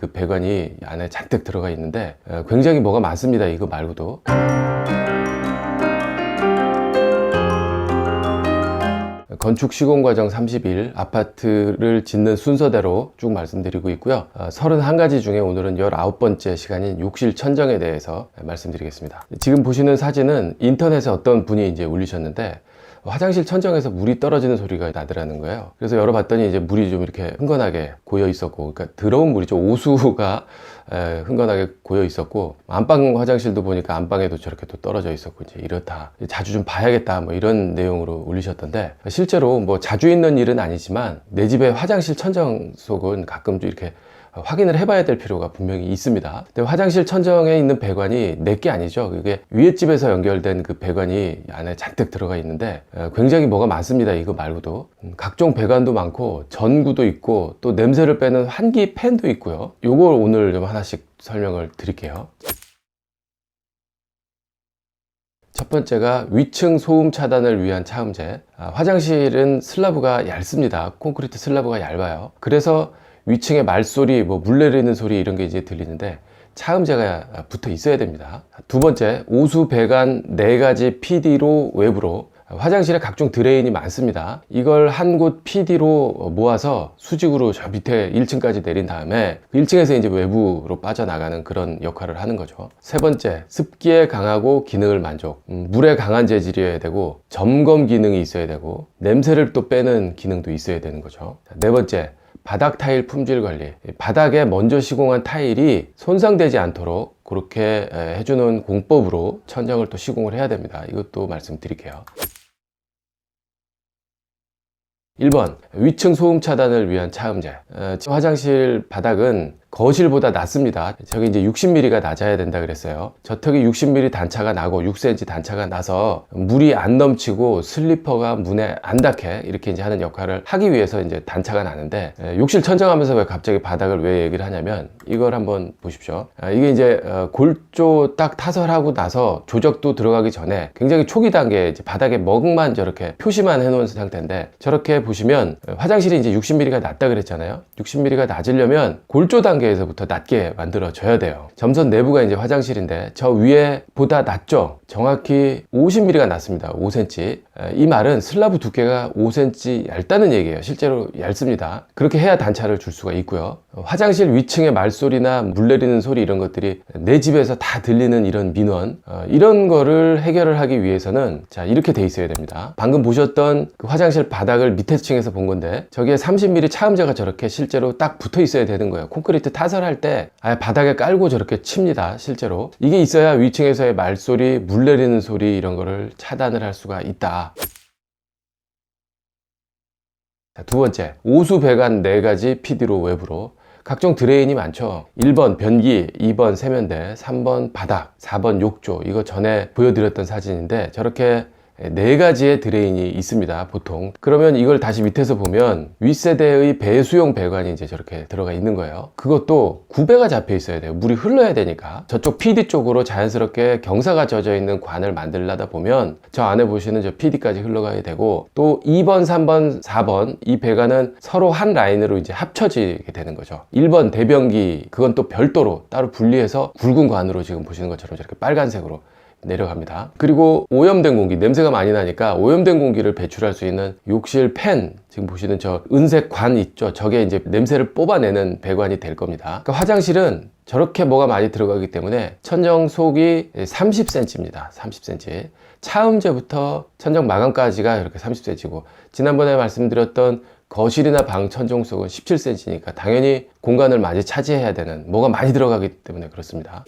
그 배관이 안에 잔뜩 들어가 있는데 굉장히 뭐가 많습니다. 이거 말고도. 건축 시공 과정 30일, 아파트를 짓는 순서대로 쭉 말씀드리고 있고요. 31가지 중에 오늘은 19번째 시간인 욕실 천정에 대해서 말씀드리겠습니다. 지금 보시는 사진은 인터넷에 어떤 분이 이제 올리셨는데 화장실 천정에서 물이 떨어지는 소리가 나더라는 거예요. 그래서 열어봤더니 이제 물이 좀 이렇게 흥건하게 고여 있었고, 그러니까 더러운 물이죠. 오수가 흥건하게 고여 있었고, 안방 화장실도 보니까 안방에도 저렇게 또 떨어져 있었고, 이제 이렇다. 자주 좀 봐야겠다. 뭐 이런 내용으로 올리셨던데, 실제로 뭐 자주 있는 일은 아니지만 내 집의 화장실 천정 속은 가끔 좀 이렇게 확인을 해봐야 될 필요가 분명히 있습니다. 근데 화장실 천정에 있는 배관이 내게 아니죠. 그게 위에 집에서 연결된 그 배관이 안에 잔뜩 들어가 있는데 굉장히 뭐가 많습니다. 이거 말고도 각종 배관도 많고 전구도 있고 또 냄새를 빼는 환기 팬도 있고요. 요걸 오늘 좀 하나씩 설명을 드릴게요. 첫 번째가 위층 소음 차단을 위한 차음제. 화장실은 슬라브가 얇습니다. 콘크리트 슬라브가 얇아요. 그래서 위층에 말소리, 물 내리는 소리 이런 게 이제 들리는데 차음제가 붙어 있어야 됩니다. 두 번째, 오수 배관 4가지 PD로 외부로. 화장실에 각종 드레인이 많습니다. 이걸 한 곳 PD로 모아서 수직으로 저 밑에 1층까지 내린 다음에 1층에서 이제 외부로 빠져나가는 그런 역할을 하는 거죠. 세 번째, 습기에 강하고 기능을 만족. 물에 강한 재질이어야 되고 점검 기능이 있어야 되고 냄새를 또 빼는 기능도 있어야 되는 거죠. 네 번째, 바닥 타일 품질 관리. 바닥에 먼저 시공한 타일이 손상되지 않도록 그렇게 해주는 공법으로 천정을 또 시공을 해야 됩니다. 이것도 말씀드릴게요. 1번, 위층 소음 차단을 위한 차음제. 화장실 바닥은 거실보다 낮습니다. 저기 이제 60mm가 낮아야 된다 그랬어요. 저턱이 60mm 단차가 나고 6cm 단차가 나서 물이 안 넘치고 슬리퍼가 문에 안 닿게 이렇게 이제 하는 역할을 하기 위해서 이제 단차가 나는데, 욕실 천정하면서 왜 갑자기 바닥을 왜 얘기를 하냐면 이걸 한번 보십시오. 이게 이제 골조 딱 타설하고 나서 조적도 들어가기 전에 굉장히 초기 단계에 이제 바닥에 먹만 저렇게 표시만 해놓은 상태인데, 저렇게 보시면 화장실이 이제 60mm가 낮다 그랬잖아요. 60mm가 낮으려면 골조 단계에서부터 낮게 만들어져야 돼요. 점선 내부가 이제 화장실인데 저 위에 보다 낮죠. 정확히 50mm가 낮습니다. 5cm. 이 말은 슬라브 두께가 5cm 얇다는 얘기예요. 실제로 얇습니다. 그렇게 해야 단차를 줄 수가 있고요. 화장실 위층의 말소리나 물 내리는 소리 이런 것들이 내 집에서 다 들리는 이런 민원, 이런 거를 해결을 하기 위해서는 자, 이렇게 돼 있어야 됩니다. 방금 보셨던 그 화장실 바닥을 밑에 층에서 본 건데 저기에 30mm 차음제가 저렇게 실제로 딱 붙어 있어야 되는 거예요. 콘크리트 타설할 때 아예 바닥에 깔고 저렇게 칩니다. 실제로 이게 있어야 위층에서의 말소리, 물 내리는 소리 이런 거를 차단을 할 수가 있다. 자, 두 번째, 오수 배관 4가지 PD로 외부로. 각종 드레인이 많죠. 1번 변기, 2번 세면대, 3번 바닥, 4번 욕조. 이거 전에 보여드렸던 사진인데 저렇게 4가지의 드레인이 있습니다, 보통. 그러면 이걸 다시 밑에서 보면 윗세대의 배수용 배관이 이제 저렇게 들어가 있는 거예요. 그것도 구배가 잡혀 있어야 돼요. 물이 흘러야 되니까. 저쪽 PD 쪽으로 자연스럽게 경사가 젖어 있는 관을 만들려다 보면 저 안에 보시는 저 PD까지 흘러가야 되고, 또 2번, 3번, 4번 이 배관은 서로 한 라인으로 이제 합쳐지게 되는 거죠. 1번 대변기, 그건 또 별도로 따로 분리해서 굵은 관으로 지금 보시는 것처럼 저렇게 빨간색으로 내려갑니다. 그리고 오염된 공기, 냄새가 많이 나니까 오염된 공기를 배출할 수 있는 욕실 팬, 지금 보시는 저 은색 관 있죠. 저게 이제 냄새를 뽑아내는 배관이 될 겁니다. 그러니까 화장실은 저렇게 뭐가 많이 들어가기 때문에 천정 속이 30cm입니다. 30cm. 차음제부터 천정 마감까지가 이렇게 30cm고, 지난번에 말씀드렸던 거실이나 방 천정 속은 17cm니까 당연히 공간을 많이 차지해야 되는, 뭐가 많이 들어가기 때문에 그렇습니다.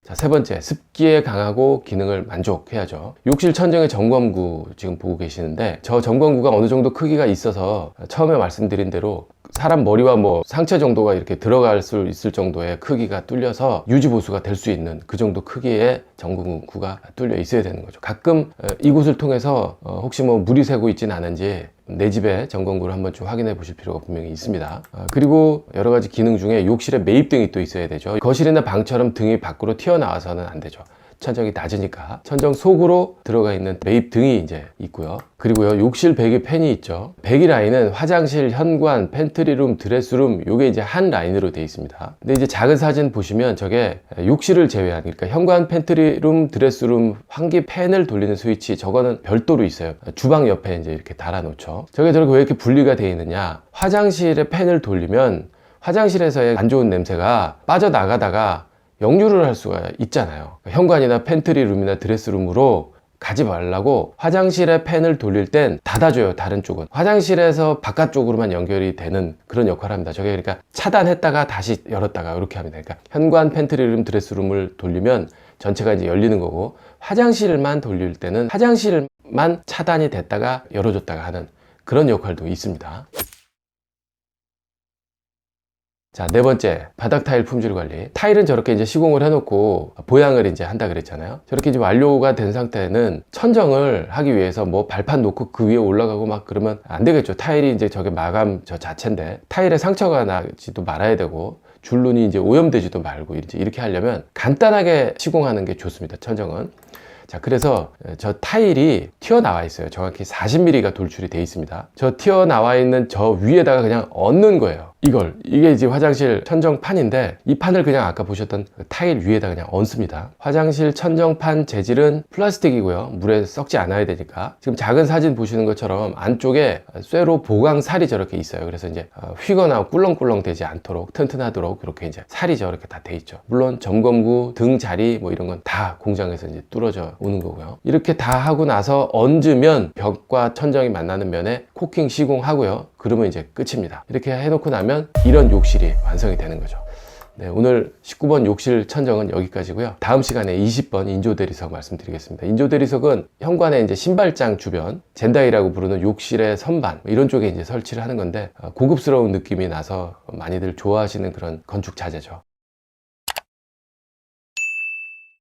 자, 세 번째, 습기에 강하고 기능을 만족해야죠. 욕실 천정의 점검구 지금 보고 계시는데 저 점검구가 어느 정도 크기가 있어서 처음에 말씀드린 대로 사람 머리와 상체 정도가 이렇게 들어갈 수 있을 정도의 크기가 뚫려서 유지 보수가 될 수 있는 그 정도 크기의 점검구가 뚫려 있어야 되는 거죠. 가끔 이곳을 통해서 혹시 물이 새고 있진 않은지 내 집의 점검구를 한번 좀 확인해 보실 필요가 분명히 있습니다. 그리고 여러 가지 기능 중에 욕실에 매입등이 또 있어야 되죠. 거실이나 방처럼 등이 밖으로 튀어나와서는 안 되죠. 천정이 낮으니까 천정 속으로 들어가 있는 매입 등이 이제 있고요. 그리고요, 욕실 배기 팬이 있죠. 배기 라인은 화장실, 현관, 팬트리룸, 드레스룸 요게 이제 한 라인으로 되어 있습니다. 근데 이제 작은 사진 보시면 저게 욕실을 제외한, 그러니까 현관, 팬트리룸, 드레스룸 환기 팬을 돌리는 스위치, 저거는 별도로 있어요. 주방 옆에 이제 이렇게 달아 놓죠. 저게 저렇게 왜 이렇게 분리가 되어 있느냐? 화장실에 팬을 돌리면 화장실에서의 안 좋은 냄새가 빠져나가다가 역류를 할 수가 있잖아요. 현관이나 팬트리룸이나 드레스룸으로 가지 말라고 화장실에 팬을 돌릴 땐 닫아줘요. 다른 쪽은 화장실에서 바깥쪽으로만 연결이 되는 그런 역할을 합니다. 저게 그러니까 차단했다가 다시 열었다가 이렇게 합니다. 그러니까 현관, 팬트리룸, 드레스룸을 돌리면 전체가 이제 열리는 거고, 화장실만 돌릴 때는 화장실만 차단이 됐다가 열어줬다가 하는 그런 역할도 있습니다. 자, 네 번째, 바닥 타일 품질 관리. 타일은 저렇게 이제 시공을 해놓고 보양을 이제 한다 그랬잖아요. 저렇게 이제 완료가 된 상태는 천정을 하기 위해서 뭐 발판 놓고 그 위에 올라가고 막 그러면 안 되겠죠. 타일이 이제 저게 마감 저 자체인데 타일에 상처가 나지도 말아야 되고 줄눈이 이제 오염되지도 말고 이렇게 하려면 간단하게 시공하는 게 좋습니다. 천정은. 자, 그래서 저 타일이 튀어나와 있어요. 정확히 40mm가 돌출이 되어 있습니다. 저 튀어나와 있는 저 위에다가 그냥 얹는 거예요. 이게 이제 화장실 천정판인데, 이 판을 그냥 아까 보셨던 타일 위에다 그냥 얹습니다. 화장실 천정판 재질은 플라스틱이고요. 물에 썩지 않아야 되니까. 지금 작은 사진 보시는 것처럼 안쪽에 쇠로 보강살이 저렇게 있어요. 그래서 이제 휘거나 꿀렁꿀렁 되지 않도록 튼튼하도록 그렇게 이제 살이 저렇게 다 돼 있죠. 물론 점검구 등 자리 뭐 이런 건 다 공장에서 이제 뚫어져 오는 거고요. 이렇게 다 하고 나서 얹으면 벽과 천정이 만나는 면에 코킹 시공하고요. 그러면 이제 끝입니다. 이렇게 해놓고 나면 이런 욕실이 완성이 되는 거죠. 네, 오늘 19번 욕실 천정은 여기까지고요. 다음 시간에 20번 인조 대리석 말씀드리겠습니다. 인조 대리석은 현관의 이제 신발장 주변, 젠다이라고 부르는 욕실의 선반 이런 쪽에 이제 설치를 하는 건데, 고급스러운 느낌이 나서 많이들 좋아하시는 그런 건축 자재죠.